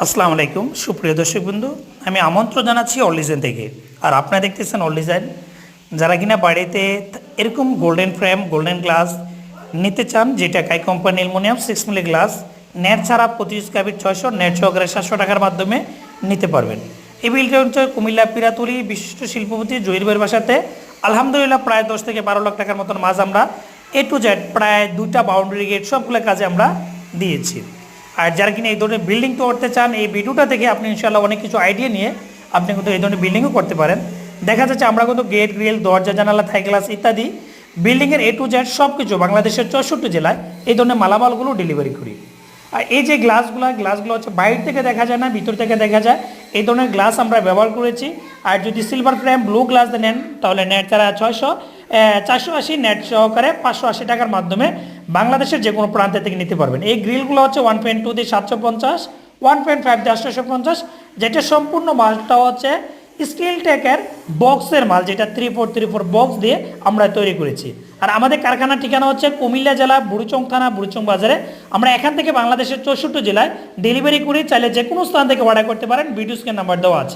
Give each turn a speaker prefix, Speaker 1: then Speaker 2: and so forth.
Speaker 1: আসসালামু আলাইকুম সুপ্রিয় দর্শক বন্ধু, আমি আমন্ত্রণ জানাচ্ছি অল ডিজাইন থেকে। আর আপনারা দেখতেছেন অল ডিজাইন। যারা কিনা বাড়িতে এরকম গোল্ডেন ফ্রেম গোল্ডেন গ্লাস নিতে চান, যেটা কাই কোম্পানি অ্যালুমিনিয়াম 6 মিলি গ্লাস নেট ছাড়া 25 ক্যাবিট 600, নেট সহকারে 700 টাকার মাধ্যমে নিতে পারবেন। এই বিলটা হচ্ছে কুমিল্লা পিরাতুলি বিশিষ্ট শিল্পপতি জহির ভাইয়ের বাসাতে। আলহামদুলিল্লাহ প্রায় 10 থেকে 12 লাখ টাকার মতন মাছ আমরা A to Z প্রায় 2টা বাউন্ডারি গেট সবগুলো কাজে আমরা দিয়েছি। আর যারা কিনা এই ধরনের বিল্ডিং করতে চান, এই ভিডিওটা থেকে আপনি ইনশাআল্লাহ অনেক কিছু আইডিয়া নিয়ে আপনি কিন্তু এই ধরনের বিল্ডিংও করতে পারেন। দেখা যাচ্ছে আমরা কিন্তু গেট গ্রিল দরজা জানালা থাই গ্লাস ইত্যাদি বিল্ডিংয়ের A to Z সব কিছু বাংলাদেশের 64 জেলায় এই ধরনের মালামালগুলো ডেলিভারি করি। আর এই যে গ্লাসগুলো হচ্ছে বাইরে থেকে দেখা যায় না, ভিতর থেকে দেখা যায়। এই ধরনের গ্লাস আমরা ব্যবহার করেছি। আর যদি সিলভার ফ্রেম ব্লু গ্লাস নেন তাহলে নেট ছাড়া 480, নেট সহকারে 580 টাকার মাধ্যমে বাংলাদেশের যে কোনো প্রান্ত থেকে নিতে পারবেন। এই গ্রিলগুলো হচ্ছে 1.2 দিয়ে 750, 1.5 দিয়ে 850, যেটা সম্পূর্ণ মালটা হচ্ছে স্টিল টেকের বক্সের মাল, যেটা 3434 বক্স দিয়ে আমরা তৈরি করেছি। আর আমাদের কারখানার ঠিকানা হচ্ছে কুমিল্লা জেলা বুড়িচং থানা বুড়িচং বাজারে। আমরা এখান থেকে বাংলাদেশের 64 জেলায় ডেলিভারি করি। চাইলে যে কোনো স্থান থেকে অর্ডার করতে পারেন। ভিডিও স্ক্রিন নাম্বার দেওয়া আছে।